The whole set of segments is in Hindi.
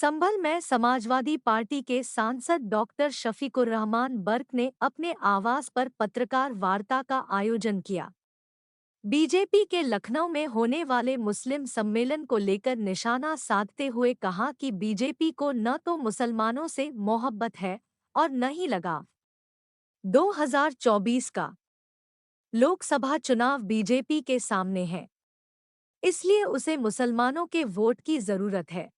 संभल में समाजवादी पार्टी के सांसद डॉक्टर शफीकुर रहमान बर्क ने अपने आवास पर पत्रकार वार्ता का आयोजन किया। बीजेपी के लखनऊ में होने वाले मुस्लिम सम्मेलन को लेकर निशाना साधते हुए कहा कि बीजेपी को न तो मुसलमानों से मोहब्बत है और न ही लगाव। 2024 का लोकसभा चुनाव बीजेपी के सामने है, इसलिए उसे मुसलमानों के वोट की जरूरत है।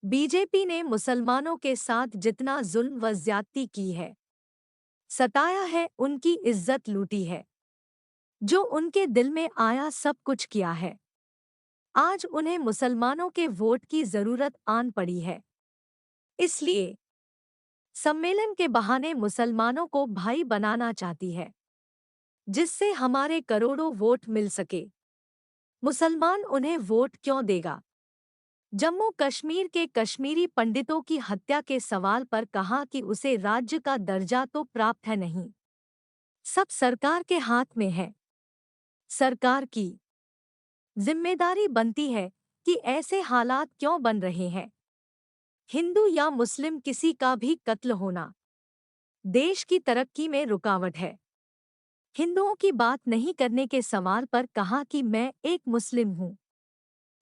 बीजेपी ने मुसलमानों के साथ जितना जुल्म व ज्यादती की है, सताया है, उनकी इज्जत लूटी है, जो उनके दिल में आया सब कुछ किया है, आज उन्हें मुसलमानों के वोट की जरूरत आन पड़ी है। इसलिए सम्मेलन के बहाने मुसलमानों को भाई बनाना चाहती है, जिससे हमारे करोड़ों वोट मिल सके। मुसलमान उन्हें वोट क्यों देगा? जम्मू कश्मीर के कश्मीरी पंडितों की हत्या के सवाल पर कहा कि उसे राज्य का दर्जा तो प्राप्त है नहीं, सब सरकार के हाथ में है। सरकार की जिम्मेदारी बनती है कि ऐसे हालात क्यों बन रहे हैं। हिंदू या मुस्लिम किसी का भी कत्ल होना देश की तरक्की में रुकावट है। हिंदुओं की बात नहीं करने के सवाल पर कहा कि मैं एक मुस्लिम हूँ,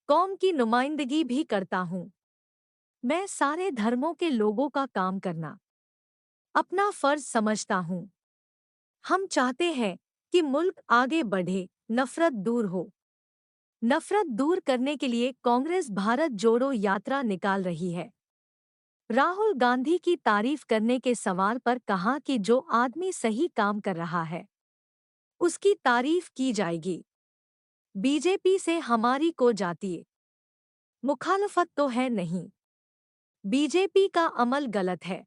कौम की नुमाइंदगी भी करता हूँ। मैं सारे धर्मों के लोगों का काम करना अपना फर्ज समझता हूँ। हम चाहते हैं कि मुल्क आगे बढ़े, नफरत दूर हो। नफरत दूर करने के लिए कांग्रेस भारत जोड़ो यात्रा निकाल रही है। राहुल गांधी की तारीफ करने के सवाल पर कहा कि जो आदमी सही काम कर रहा है, उसकी तारीफ की जाएगी। बीजेपी से हमारी को जातीय मुखालफत तो है नहीं, बीजेपी का अमल गलत है।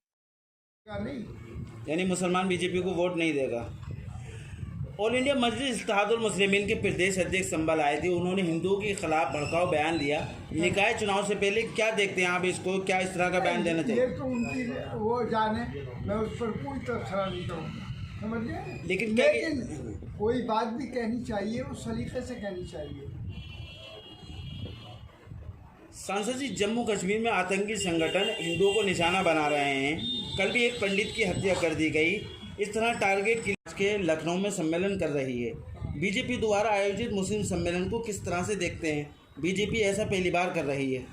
यानी मुसलमान बीजेपी को वोट नहीं देगा। ऑल इंडिया मजलिस इत्तेहादुल मुस्लिमीन के प्रदेश अध्यक्ष संभल आए थे, उन्होंने हिंदुओं के खिलाफ भड़काऊ बयान दिया। निकाय चुनाव से पहले क्या देखते हैं आप इसको, क्या इस तरह का बयान देना चाहिए? ये तो उनकी वो जाने, मैं उस पर कोई तबसरा नहीं करूँगा, समझिए। लेकिन कोई बात भी कहनी चाहिए, उस सलीके से कहनी चाहिए। सांसद जी, जम्मू कश्मीर में आतंकी संगठन हिंदुओं को निशाना बना रहे हैं। कल भी एक पंडित की हत्या कर दी गई। इस तरह टारगेट के लखनऊ में सम्मेलन कर रही है। बीजेपी द्वारा आयोजित मुस्लिम सम्मेलन को किस तरह से देखते हैं? बीजेपी ऐसा पहली बार कर रही है।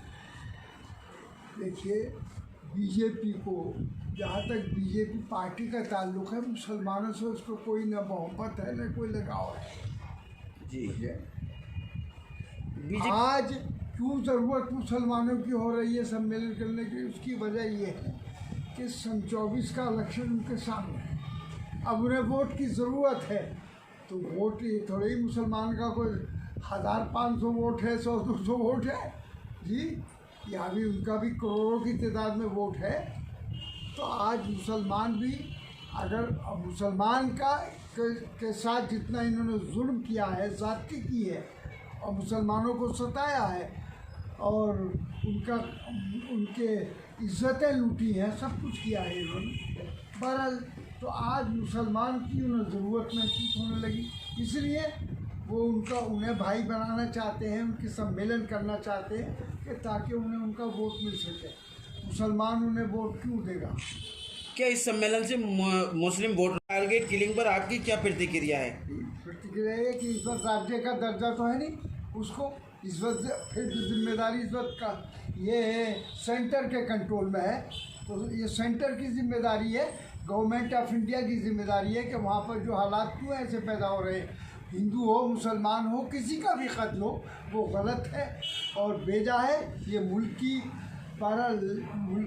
देखिए, बीजेपी को जहाँ तक बीजेपी पार्टी का ताल्लुक है, मुसलमानों से उसको कोई न मोहब्बत है न कोई लगाव है जी। आज क्यों ज़रूरत मुसलमानों की हो रही है सम्मेलन करने की? उसकी वजह ये है कि सन 24 का इलेक्शन उनके सामने है। अब उन्हें वोट की ज़रूरत है, तो वोट ये थोड़े ही मुसलमान का कोई 1500 वोट है, 100-200 वोट है जी। यहाँ भी उनका भी करोड़ों की तादाद में वोट है। तो आज मुसलमान भी, अगर मुसलमान के साथ जितना इन्होंने जुल्म किया है, ज़्यादती की है और मुसलमानों को सताया है और उनके इज्जतें लूटी हैं, सब कुछ किया है इन्होंने। बहरहाल तो आज मुसलमान की उन्हें ज़रूरत महसूस होने लगी, इसलिए वो उन्हें भाई बनाना चाहते हैं, उनके सम्मेलन करना चाहते हैं कि ताकि उन्हें उनका वोट मिल सके। मुसलमान उन्हें वोट क्यों देगा? क्या इस सम्मेलन से मुस्लिम वोट टारगेट किलिंग पर आपकी क्या प्रतिक्रिया है? प्रतिक्रिया है कि इस वक्त राज्य का दर्जा तो है नहीं उसको, इस वक्त फिर जिम्मेदारी इस वक्त का ये सेंटर के कंट्रोल में है। तो ये सेंटर की जिम्मेदारी है, गवर्नमेंट ऑफ इंडिया की जिम्मेदारी है कि वहाँ पर जो हालात क्यों ऐसे पैदा हो रहे हैं, हिंदू हो मुसलमान हो किसी का भी कत्ल हो, वो गलत है और बेजा है। ये मुल्क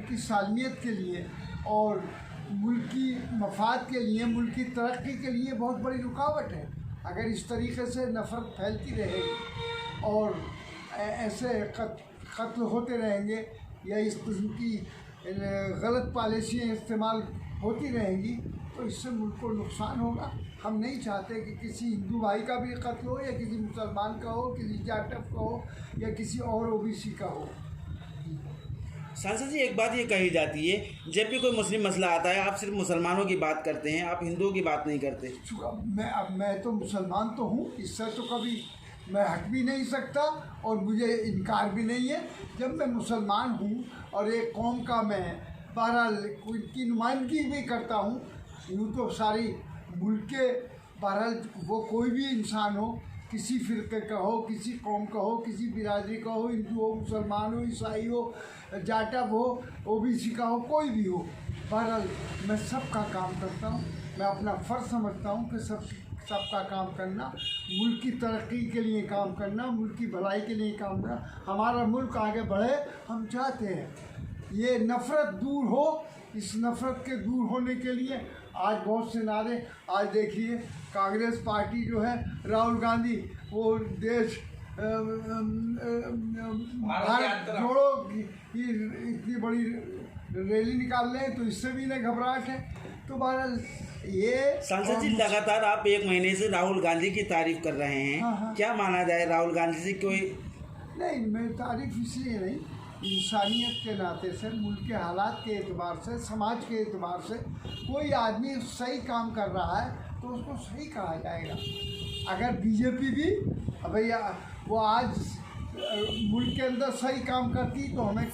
की सालमियत के लिए और मुल्क की मफाद के लिए, मुल्क की तरक्की के लिए बहुत बड़ी रुकावट है। अगर इस तरीके से नफ़रत फैलती रहेगी और ऐसे कत्ल होते रहेंगे या इस किस्म की गलत पॉलिसियाँ इस्तेमाल होती रहेंगी, तो इससे मुल्क को नुकसान होगा। हम नहीं चाहते कि किसी हिंदू भाई का भी कत्ल हो या किसी मुसलमान का हो, किसी जाटव का हो या किसी और ओबीसी का हो। सांसद जी, एक बात ये कही जाती है, जब भी कोई मुस्लिम मसला आता है आप सिर्फ मुसलमानों की बात करते हैं, आप हिंदुओं की बात नहीं करते। मैं तो मुसलमान तो हूँ, इससे तो कभी मैं हट भी नहीं सकता और मुझे इनकार भी नहीं है। जब मैं मुसलमान हूँ और एक कौम का मैं बहरहाल की नुमाइंदगी भी करता हूँ, यूँ तो सारी मुल्क के बहरहाल वो कोई भी इंसान हो, किसी फ़िरके का हो, किसी कौम का हो, किसी बिरादरी का हो, हिंदू हो, मुसलमान हो, ईसाई हो, जाटव हो, ओबीसी का हो, कोई भी हो, बहरहाल मैं सबका काम करता हूँ। मैं अपना फ़र्ज़ समझता हूँ कि सबका काम करना, मुल्क की तरक्की के लिए काम करना, मुल्क की भलाई के लिए काम करना, हमारा मुल्क आगे बढ़े हम चाहते हैं। ये नफ़रत दूर हो, इस नफ़रत के दूर होने के लिए आज बहुत से नारे, आज देखिए कांग्रेस पार्टी जो है, राहुल गांधी वो देश भारत जोड़ो की इतनी बड़ी रैली निकाल रहे हैं, तो इससे भी इन्हें घबराहट है। तो बहरहाल ये सांसद जी, लगातार आप 1 महीने से राहुल गांधी की तारीफ कर रहे हैं। हाँ। क्या माना जाए, राहुल गांधी से कोई? नहीं, मैं तारीफ इसलिए नहीं, इंसानियत के नाते से, मुल्क के हालात के एतबार से, समाज के एतबार से कोई आदमी सही काम कर रहा है तो उसको सही कहा जाएगा। अगर बीजेपी भी भैया वो आज मुल्क के अंदर सही काम करती तो हमें